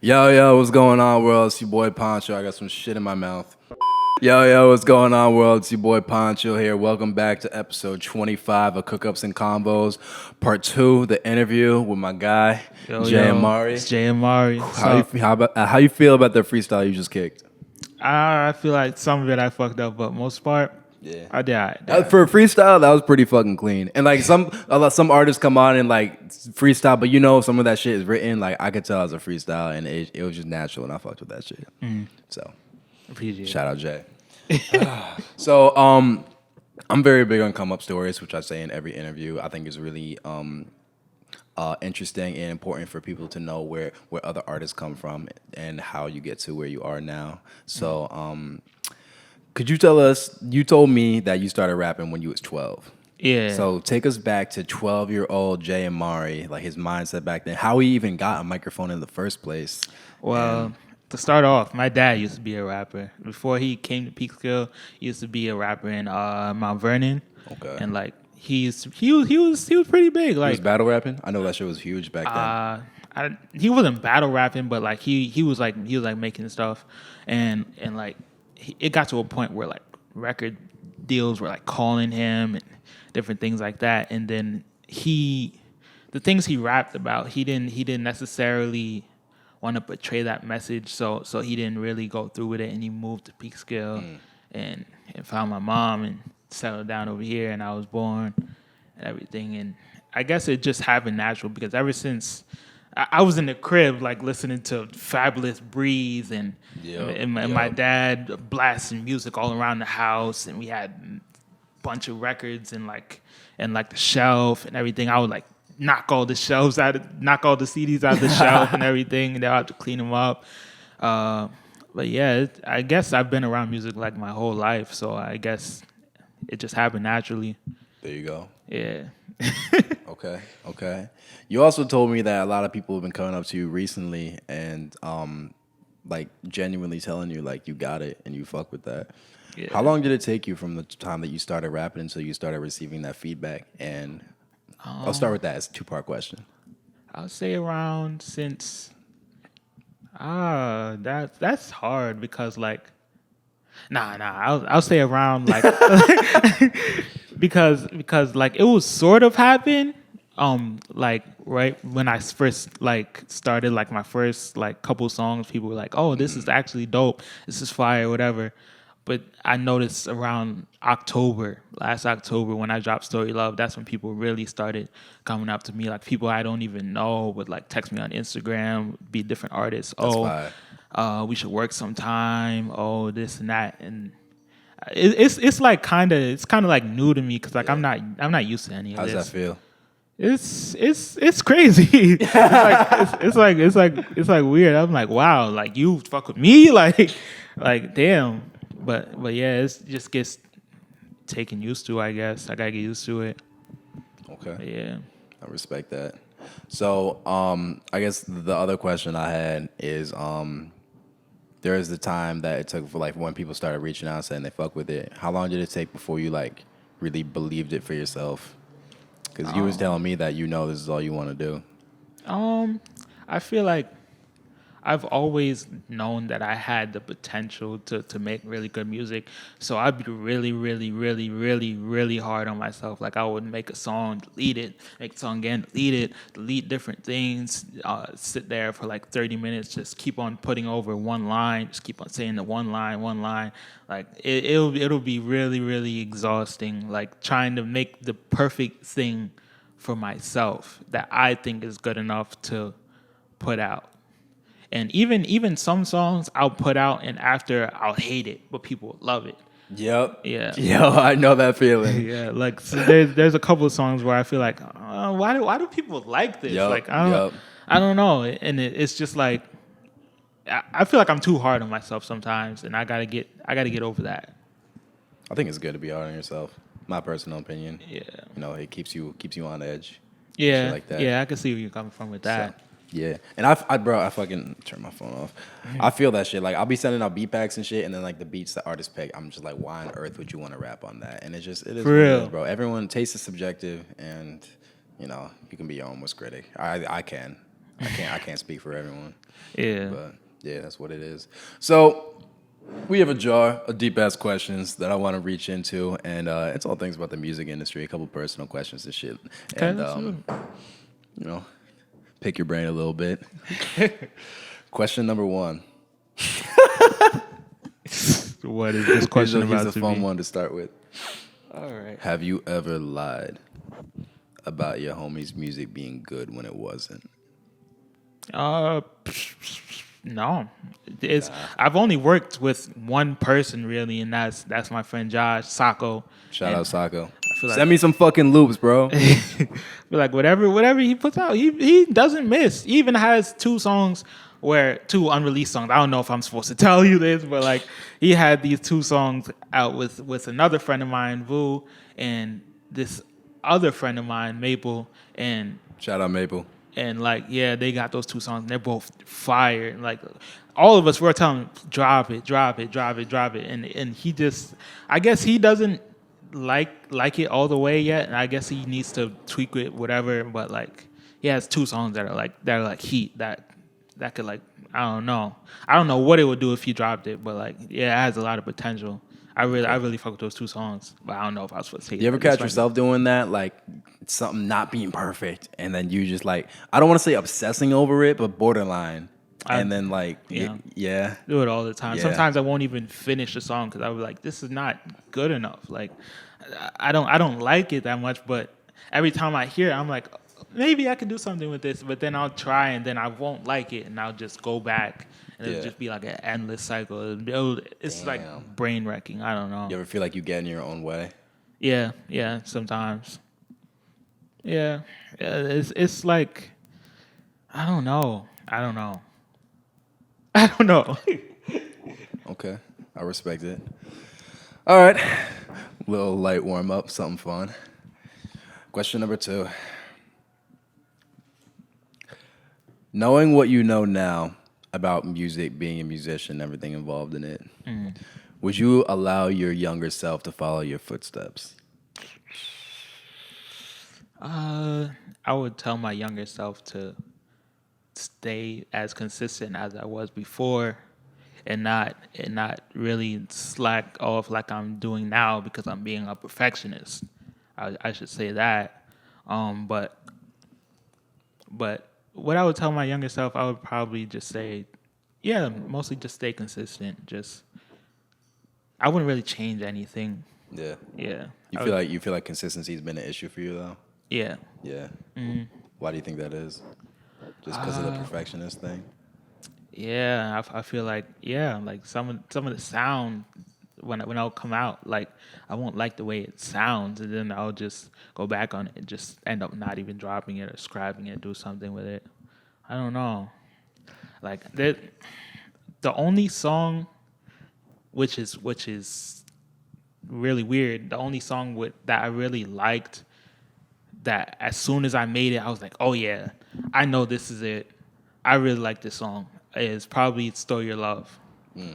Yo, what's going on, world? It's your boy Poncho. I got some shit in my mouth. Yo, what's going on, world? It's your boy Poncho here. Welcome back to episode 25 of Cookups and Convos, part 2, the interview with my guy, Amari. It's Amari. How you feel about the freestyle you just kicked? I feel like some of it I fucked up, but most part, Yeah. I did. For a freestyle, that was pretty fucking clean. And like some artists come on and like freestyle, but you know some of that shit is written. Like I could tell it was a freestyle, and it was just natural, and I fucked with that shit. So Appreciate shout out Jay. So I'm very big on come up stories, which I say in every interview. I think is really interesting and important for people to know where other artists come from and how you get to where you are now. So could you tell us, you told me that you started rapping when you was 12. Yeah. So take us back to 12-year-old Jay Amari, like his mindset back then, how he even got a microphone in the first place. Well, to start off, my dad used to be a rapper. Before he came to Peekskill, he used to be a rapper in Mount Vernon. Okay. And like he was pretty big. Like He was battle rapping? I know that shit was huge back then. He wasn't battle rapping, but like he was making stuff, and like it got to a point where like record deals were like calling him and different things like that. And then the things he rapped about, he didn't necessarily want to portray that message, so he didn't really go through with it, and he moved to Peekskill and found my mom and settled down over here, and I was born and everything. And I guess it just happened natural because ever since I was in the crib, like listening to Fabulous Breeze and my dad blasting music all around the house, and we had a bunch of records and like the shelf and everything. I would like knock all the CDs out of the shelf and everything, and I have to clean them up. But yeah, I guess I've been around music like my whole life, so I guess it just happened naturally. There you go. Yeah. Okay. You also told me that a lot of people have been coming up to you recently and like genuinely telling you like you got it and you fuck with that. Yeah. How long did it take you from the time that you started rapping until you started receiving that feedback? And I'll start with that. It's a 2-part question. I'll say around since that's hard because like I'll say around like because like it was sort of happened like right when I first like started like my first like couple songs, people were like, oh, this is actually dope, this is fire, whatever. But I noticed around last October when I dropped Story Love, that's when people really started coming up to me. Like people I don't even know would like text me on Instagram, be different artists. That's We should work sometime. Oh, this and that. And it's like kind of like new to me because like I'm not used to any of this. How's that feel? It's crazy. it's like weird. I'm like, wow, like you fuck with me, like damn. But yeah, it just gets taken used to, I guess. I gotta get used to it. Okay. But yeah. I respect that. So I guess the other question I had is there is the time that it took for like when people started reaching out saying they fuck with it. How long did it take before you like really believed it for yourself? Because you was telling me that you know this is all you want to do. I feel like I've always known that I had the potential to make really good music. So I'd be really, really, really, really, really hard on myself. Like I would make a song, delete it, make a song again, delete it, delete different things, sit there for like 30 minutes, just keep on putting over one line, just keep on saying the one line. Like it'll be really, really exhausting, like trying to make the perfect thing for myself that I think is good enough to put out. And even some songs I'll put out and after I'll hate it, but people will love it. Yep. Yeah. Yo, I know that feeling. Yeah. Like so there's a couple of songs where I feel like, why do people like this? Yep. Like I don't know. And it's just like I feel like I'm too hard on myself sometimes, and I gotta get over that. I think it's good to be hard on yourself. My personal opinion. Yeah. You know, it keeps you on edge. Yeah. Shit like that. Yeah. I can see where you're coming from with that. So, yeah, and I fucking turn my phone off. I feel that shit. Like I'll be sending out beat packs and shit, and then like the beats the artists pick, I'm just like, why on earth would you want to rap on that? And it is For what real. it is, bro. Everyone taste is subjective, and you know you can be your own worst critic. I can. I can't speak for everyone. Yeah. But yeah, that's what it is. So we have a jar of deep ass questions that I want to reach into, and it's all things about the music industry, a couple personal questions and shit, Okay, and let's do you know, pick your brain a little bit. Question number 1. What is this question about Here's a to fun be? one to start with. All right. Have you ever lied about your homie's music being good when it wasn't? No. I've only worked with one person really, and that's my friend Josh Sacco. Shout out Sacco. feel like- Send me some fucking loops, bro. But like whatever he puts out, he doesn't miss. He even has 2 songs two unreleased songs. I don't know if I'm supposed to tell you this, but like he had these 2 songs out with another friend of mine, Vu, and this other friend of mine, Maple, and Shout out Maple. and like yeah, they got those 2 songs. And they're both fire. And like all of us were telling him, drop it, and he just, I guess he doesn't like it all the way yet, and I guess he needs to tweak it, whatever. But like he has 2 songs that are like heat that could like I don't know what it would do if he dropped it, but like yeah, it has a lot of potential. I really fuck with those 2 songs, but I don't know if I was supposed to say You ever catch yourself doing that, like something not being perfect, and then you just like, I don't want to say obsessing over it, but borderline, and then like yeah, do it all the time. Yeah. Sometimes I won't even finish the song because I was like, this is not good enough. Like I don't like it that much, but every time I hear it, I'm like, maybe I could do something with this, but then I'll try and then I won't like it and I'll just go back and it'll just be like an endless cycle. It's like brain wrecking. I don't know. You ever feel like you get in your own way? Yeah, sometimes. Yeah, it's like I don't know. Okay, I respect it. All right, little light warm up, something fun. Question number 2. Knowing what you know now about music, being a musician, everything involved in it, would you allow your younger self to follow your footsteps? I would tell my younger self to stay as consistent as I was before, and not really slack off like I'm doing now because I'm being a perfectionist. I should say that. But what I would tell my younger self, I would probably just say, yeah, mostly just stay consistent. I wouldn't really change anything. Yeah. Yeah. You feel like consistency has been an issue for you though? Yeah. Yeah. Mm-hmm. Why do you think that is? Just because of the perfectionist thing? Yeah, I feel like like some of the sound when I'll come out, like I won't like the way it sounds, and then I'll just go back on it and just end up not even dropping it or scrapping it, do something with it. I don't know. Like the only song, which is really weird. The only song that I really liked, that as soon as I made it, I was like, oh yeah, I know this is it. I really like this song. Is probably Store Your Love,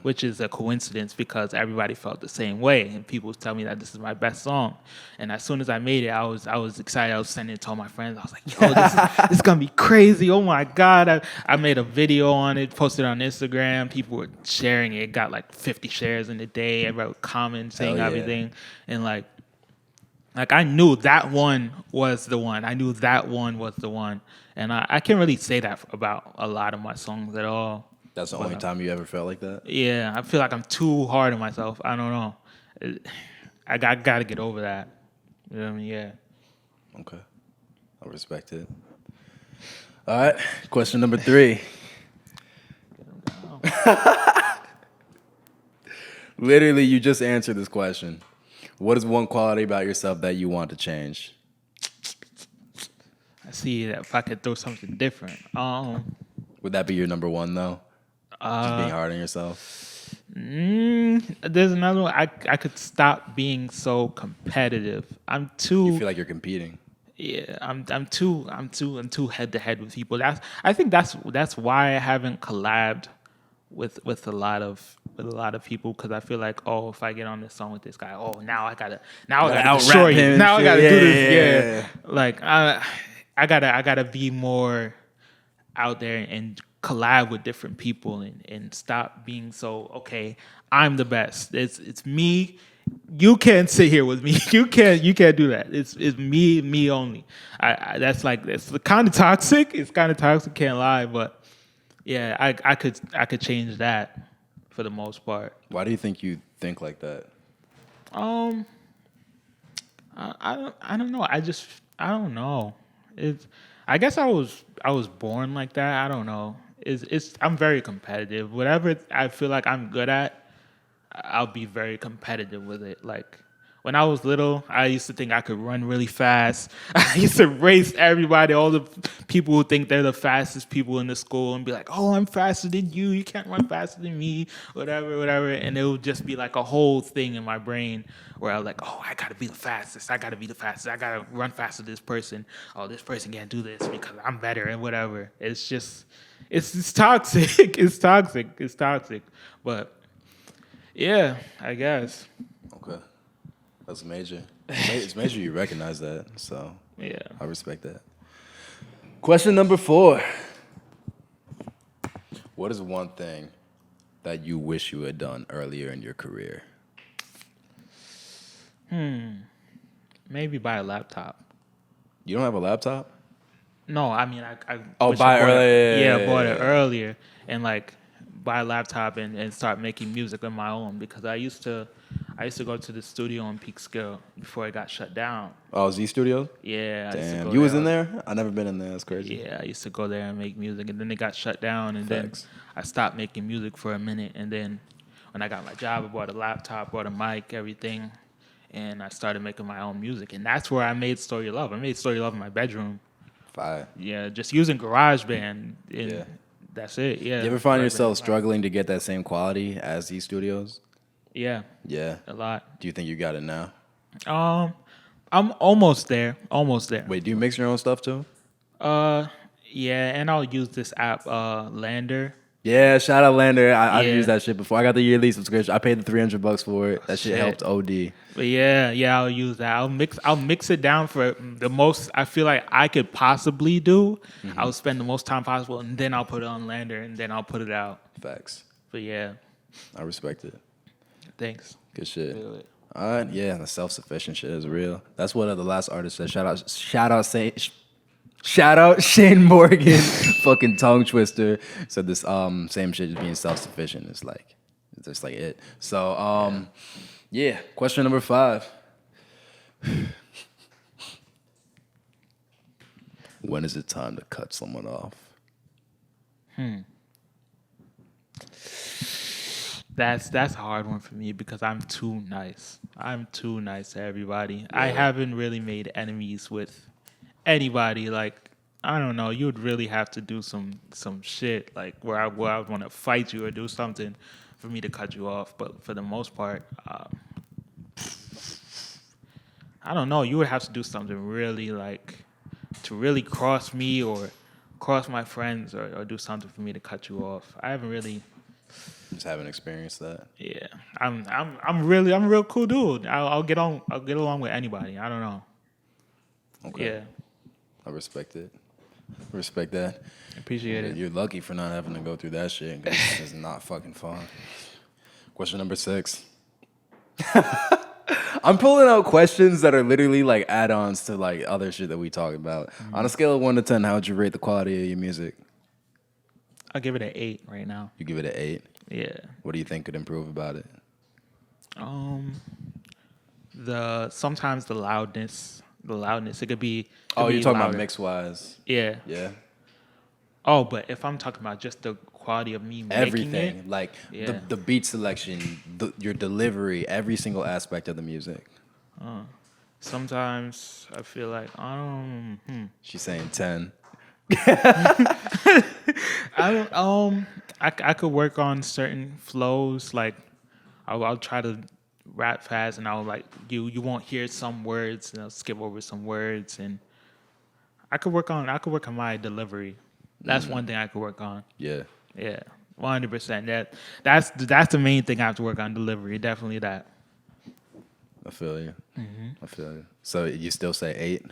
which is a coincidence because everybody felt the same way, and people tell me that this is my best song. And as soon as I made it, I was excited. I was sending it to all my friends. I was like, yo, this is gonna be crazy. Oh my God. I made a video on it, posted it on Instagram. People were sharing it. It got like 50 shares in a day. Everybody would comment saying everything. And like I knew that one was the one. And I can't really say that about a lot of my songs at all. That's the only time you ever felt like that? Yeah, I feel like I'm too hard on myself. I don't know. I got to get over that. You know what I mean? Yeah. Okay. I respect it. All right. Question number 3. Literally, you just answered this question. What is one quality about yourself that you want to change? I see that if I could throw something different. Would that be your number 1 though? Just being hard on yourself. There's another one. I could stop being so competitive. I'm too. You feel like you're competing. Yeah, I'm too head to head with people. I think that's why I haven't collabed with a lot of people, because I feel like, oh, if I get on this song with this guy, oh, now I gotta destroy you. Now I gotta do this. Yeah. Like I gotta be more. out there and collab with different people and stop being so, okay, I'm the best. It's me. You can't sit here with me. You can't do that. It's me only. That's kind of toxic. It's kind of toxic, can't lie, but yeah, I could change that for the most part. Why do you think you think like that? I don't know. I don't know. I guess I was born like that. I don't know. I'm very competitive. Whatever I feel like I'm good at, I'll be very competitive with it. Like when I was little, I used to think I could run really fast. I used to race everybody, all the people who think they're the fastest people in the school, and be like, "Oh, I'm faster than you. You can't run faster than me." Whatever. And it would just be like a whole thing in my brain where I was like, "Oh, I gotta be the fastest. I gotta run faster than this person. Oh, this person can't do this because I'm better and whatever." It's just, it's toxic. It's toxic. But yeah, I guess. Okay. That's major. It's major you recognize that, so Yeah. I respect that. Question number 4. What is one thing that you wish you had done earlier in your career? Maybe buy a laptop. You don't have a laptop? No, I mean I wish buy I bought earlier. Yeah, bought it earlier and like buy a laptop and start making music on my own because I used to go to the studio in Peekskill before it got shut down. Oh, Z Studios? Yeah. I used to Damn, go you was there. in there? I never been in there. That's crazy. Yeah, I used to go there and make music, and then it got shut down, and Facts. then I stopped making music for a minute, and then when I got my job, I bought a laptop, bought a mic, everything, and I started making my own music, and that's where I made Story of Love. I made Story of Love in my bedroom. Fire. Yeah, just using GarageBand, and Yeah. that's it. Yeah. You ever find GarageBand. yourself struggling to get that same quality as Z Studios? Yeah, Yeah. a lot. Do you think you got it now? I'm almost there. Wait, do you mix your own stuff too? Yeah, and I'll use this app, Lander. Yeah, shout out Lander. I've Yeah. used that shit before. I got the yearly subscription. I paid the $300 for it. That shit Shit. helped OD. But yeah, I'll use that. I'll mix it down for the most I feel like I could possibly do. I'll spend the most time possible, and then I'll put it on Lander, and then I'll put it out. Facts. But yeah, I respect it. thanks. Good shit. Feel it. All right, yeah, the self-sufficient shit is real. That's what the last artist said. Shout out Shane Morgan, fucking tongue twister. Said this same shit, just being self-sufficient. It's just like it. So yeah. Question number 5. When is it time to cut someone off? That's a hard one for me because I'm too nice. I'm too nice to everybody. I haven't really made enemies with anybody. Like, I don't know. You would really have to do some shit like where I would want to fight you or do something for me to cut you off. But for the most part, I don't know. You would have to do something really like to really cross me or cross my friends or do something for me to cut you off. I haven't really. Just haven't experienced that. Yeah, I'm a real cool dude. I'll get along with anybody. I don't know. Okay. Yeah, I respect it. Respect that. appreciate it. You're lucky for not having to go through that shit. 'Cause it's not fucking fun. Question number 6. I'm pulling out questions that are literally like add-ons to like other shit that we talk about. On a scale of 1 to 10, how would you rate the quality of your music? I'll give it an 8 right now. You give it an 8. Yeah. What do you think could improve about it? Sometimes the loudness. It could be. Oh, you're talking louder. about mix-wise. Yeah. Yeah. Oh, but if I'm talking about just the quality of me Everything. making it, Like Yeah. the beat selection, your delivery, every single aspect of the music. sometimes I feel like She's saying 10. I could work on certain flows. Like I'll try to rap fast, and I'll like you won't hear some words, and I'll skip over some words, and I could work on my delivery. That's one thing I could work on. Yeah. Yeah, 100%. That's the main thing I have to work on, delivery. Definitely that. I feel you. I feel you. So you still say 8?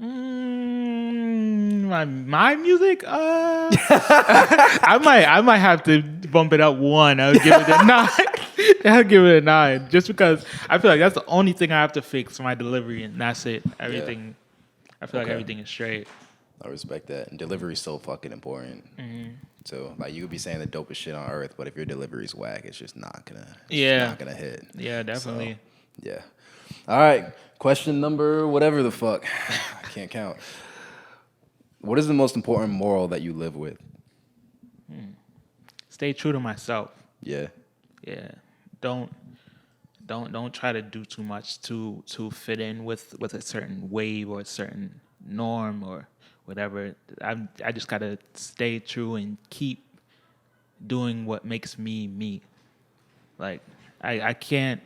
My music, I might have to bump it up one. I'll give it a 9. I'll give it a 9, just because I feel like that's the only thing I have to fix, my delivery, and that's it. Everything, I feel like everything is straight. I respect that. And delivery is so fucking important. So like you could be saying the dopest shit on earth, but if your delivery's whack, it's just not gonna hit. Yeah, definitely. So, yeah. All right. Question number whatever the fuck. I can't count. What is the most important moral that you live with? Stay true to myself. Yeah. Yeah. Don't try to do too much to fit in with a certain wave or a certain norm or whatever. I just gotta stay true and keep doing what makes me me. Like I can't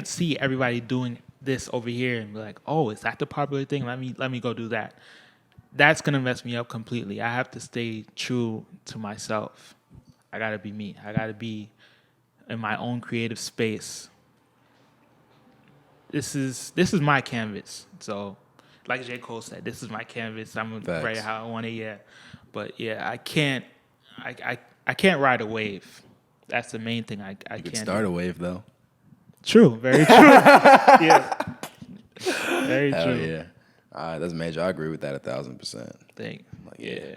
see everybody doing this over here and be like, oh, is that the popular thing? Let me go do that. That's gonna mess me up completely. I have to stay true to myself. I gotta be me. I gotta be in my own creative space. This is my canvas. So, like J. Cole said, this is my canvas. I'm gonna write it how I want it. Yeah, but yeah, I can't ride a wave. That's the main thing. I can't. You could start a wave though. True. Very true. Yeah. Very Hell true. yeah. That's major. I agree with that 1,000%. Like, yeah.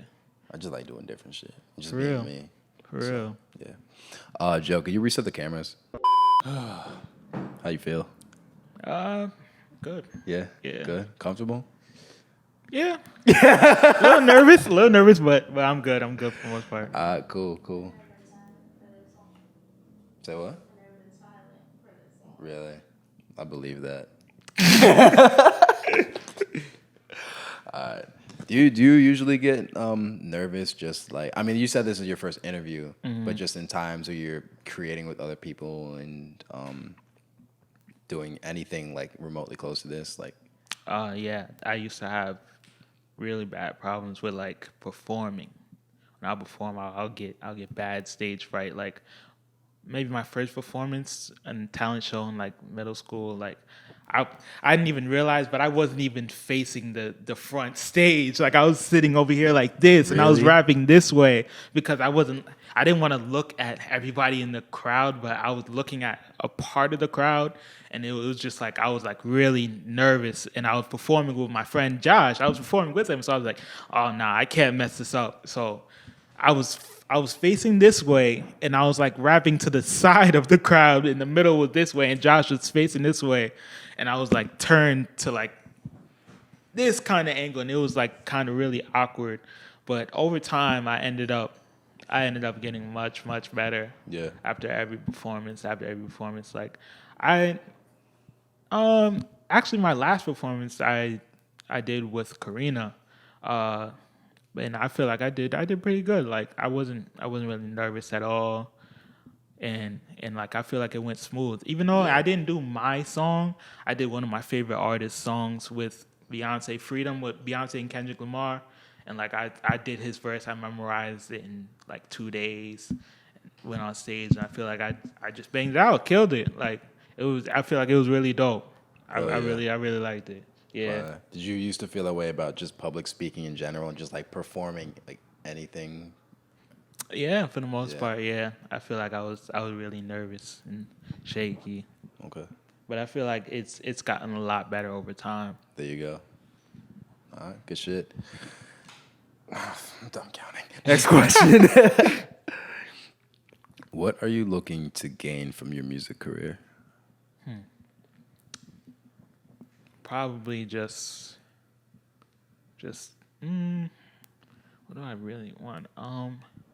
I just like doing different shit. Just For being real. me. For real. Yeah. Joe, can you reset the cameras? How you feel? Good. Yeah. Yeah. Good. Comfortable? Yeah. a little nervous, but I'm good. I'm good for the most part. Cool. Say what? Really? I believe that. Do you usually get nervous? Just like, I mean, you said this is your first interview, but just in times where you're creating with other people and doing anything like remotely close to this, like. Yeah. I used to have really bad problems with like performing. When I perform, I'll get bad stage fright. Like maybe my first performance in a talent show in like middle school, like. I didn't even realize, but I wasn't even facing the front stage. Like I was sitting over here like this, and I was rapping this way because I didn't want to look at everybody in the crowd, but I was looking at a part of the crowd, and it was just like I was like really nervous, and I was performing with my friend Josh. I was performing with him, so I was like, oh nah, I can't mess this up. So I was facing this way, and I was like rapping to the side of the crowd. In the middle was this way, and Josh was facing this way. And I was like turned to like this kind of angle, and it was like kind of really awkward. But over time, I ended up getting much better. Yeah. After every performance, like actually my last performance I did with Karina, and I feel like I did pretty good. Like I wasn't really nervous at all. And like I feel like it went smooth. Even though I didn't do my song, I did one of my favorite artists' songs with Beyonce, Freedom, with Beyonce and Kendrick Lamar. And like I did his verse, I memorized it in like 2 days, went on stage, and I feel like I just banged it out, killed it. Like I feel like it was really dope. I really liked it. Yeah. Did you used to feel that way about just public speaking in general and just like performing like anything? Yeah, for the most part, yeah. I feel like I was really nervous and shaky. Okay. But I feel like it's gotten a lot better over time. There you go. All right, good shit. I'm done counting. Next question. What are you looking to gain from your music career? Probably just what do I really want?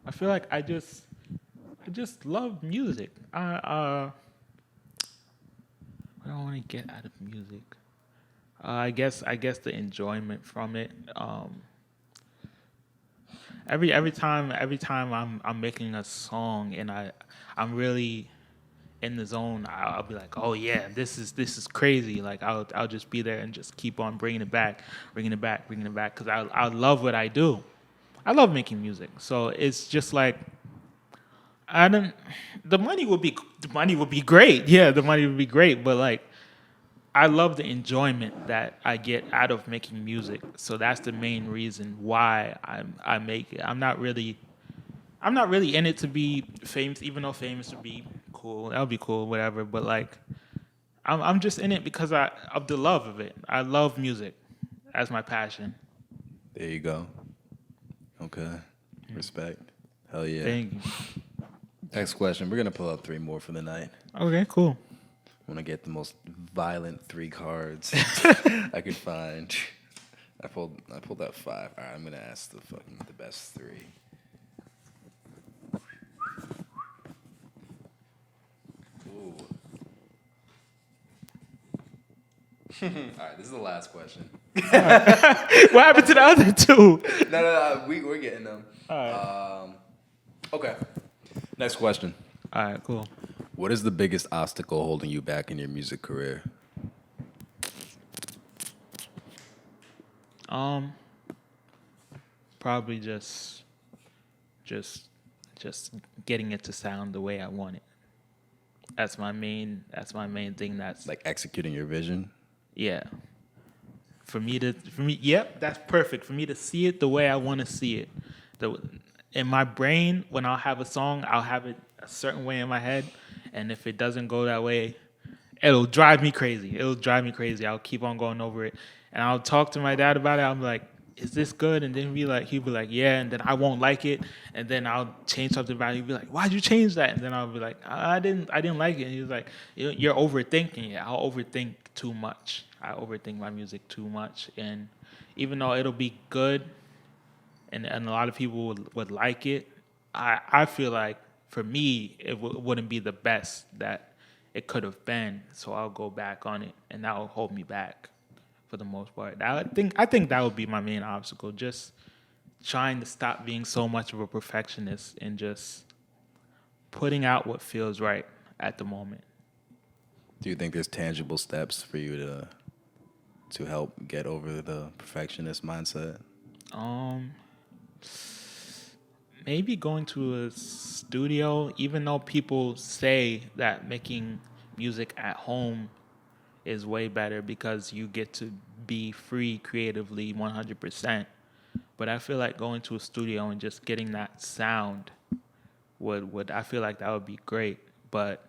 I feel like I just love music. What do I want to get out of music? I guess the enjoyment from it. Every time I'm making a song and I'm really in the zone, I'll be like, oh yeah, this is crazy. Like I'll just be there and just keep on bringing it back, because I love what I do. I love making music, so it's just like the money would be great. Yeah, the money would be great, but like I love the enjoyment that I get out of making music. So that's the main reason why I make it. I'm not really in it to be famous, even though famous would be cool. That would be cool, whatever. But like, I'm just in it because of the love of it. I love music. That's my passion. There you go. Okay. Respect. Hell yeah. Thank you. Next question. We're gonna pull up 3 more for the night. Okay, cool. I want to get the most violent 3 cards I could find. I pulled out 5. All right, I'm gonna ask the best 3. Ooh. All right, this is the last question. What happened to the other 2? No, we're getting them. All right. Okay. Next question. All right, cool. What is the biggest obstacle holding you back in your music career? Probably just getting it to sound the way I want it. That's my main thing. That's Like executing your vision? yeah. For me, yep, that's perfect. For me to see it the way I want to see it. In my brain, when I'll have a song, I'll have it a certain way in my head, and if it doesn't go that way, it'll drive me crazy. I'll keep on going over it, and I'll talk to my dad about it. I'm like, "Is this good?" And then he'll be like, "Yeah," and then I won't like it, and then I'll change something about it. He'll be like, "Why'd you change that?" And then I'll be like, "I didn't like it." And he's like, "You're overthinking it." I'll overthink too much. I overthink my music too much, and even though it'll be good, and a lot of people would like it, I feel like for me it wouldn't be the best that it could have been. So I'll go back on it, and that will hold me back for the most part. I think that would be my main obstacle, just trying to stop being so much of a perfectionist and just putting out what feels right at the moment. Do you think there's tangible steps for you to help get over the perfectionist mindset? Maybe going to a studio, even though people say that making music at home is way better because you get to be free creatively 100%. But I feel like going to a studio and just getting that sound I feel like that would be great. But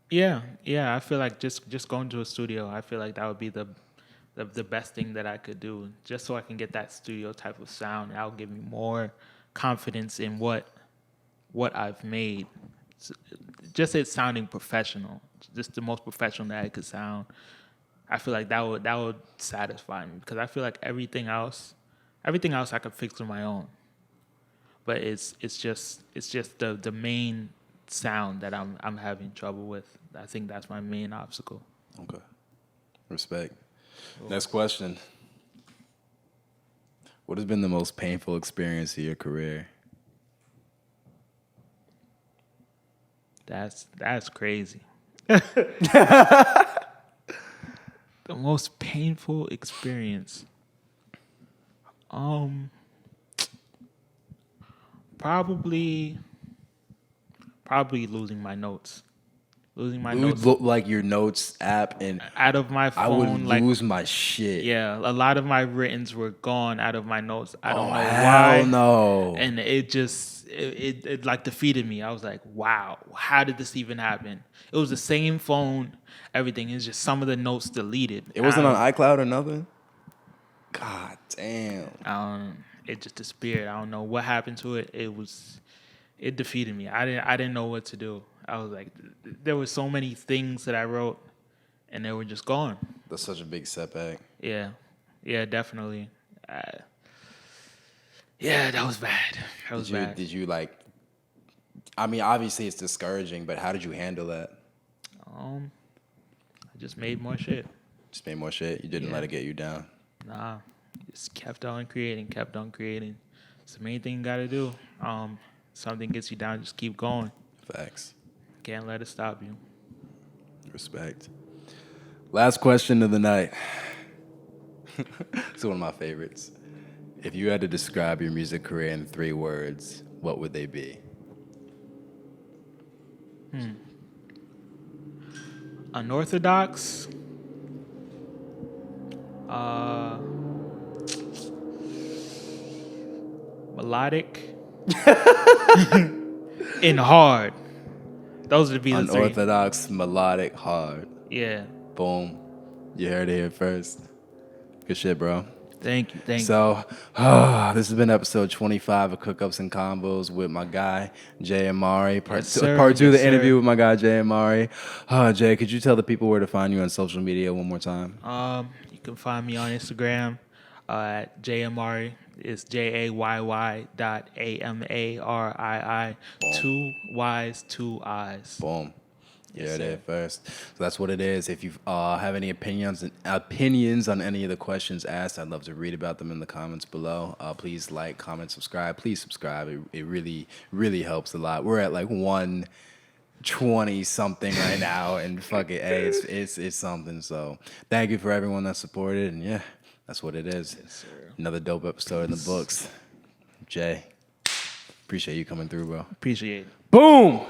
yeah, I feel like just going to a studio, I feel like that would be the best thing that I could do, just so I can get that studio type of sound. That'll give me more confidence in what I've made. Just it sounding professional, just the most professional that it could sound. I feel like that would satisfy me, because I feel like everything else I could fix on my own. But it's just the main sound that I'm having trouble with. I think that's my main obstacle. Okay. Respect. Cool. Next question. What has been the most painful experience of your career? That's crazy. The most painful experience. Probably losing my notes. Like your notes app, and out of my phone. I would lose my shit. Yeah, a lot of my writtens were gone out of my notes. I don't know why. Hell no. And it just it like defeated me. I was like, wow, how did this even happen? It was the same phone, everything. It's just some of the notes deleted. It wasn't on iCloud or nothing? God damn. It just disappeared. I don't know what happened to it. It defeated me. I didn't know what to do. I was like, there were so many things that I wrote, and they were just gone. That's such a big setback. Yeah, definitely. Yeah, that was bad. Did you like? I mean, obviously it's discouraging, but how did you handle that? I just made more shit. You didn't let it get you down. Nah, just kept on creating. It's the main thing you gotta do. Something gets you down, just keep going. Facts. Can't let it stop you. Respect. Last question of the night. It's one of my favorites. If you had to describe your music career in 3 words, what would they be? Unorthodox. Melodic. And hard. Those would be the 3. Unorthodox, melodic, hard. Yeah. Boom. You heard it here first. Good shit, bro. Thank you. So, this has been episode 25 of Cookups and Convos with my guy, Jay Amari. Part two of the interview with my guy, Jay Amari. Jay, could you tell the people where to find you on social media one more time? You can find me on Instagram at JAmari. It's JAYY.AMARII. 2 Y's, 2 I's. Boom. Yes, Yeah, it sir. is first. So that's what it is. If you have any opinions on any of the questions asked, I'd love to read about them in the comments below. Please like, comment, subscribe. Please subscribe. It really, really helps a lot. We're at like 120 something right now, and fuck it, hey, it's something. So thank you for everyone that supported, and yeah, that's what it is. Yes, sir. Another dope episode in the books. Jay, appreciate you coming through, bro. Appreciate it. Boom.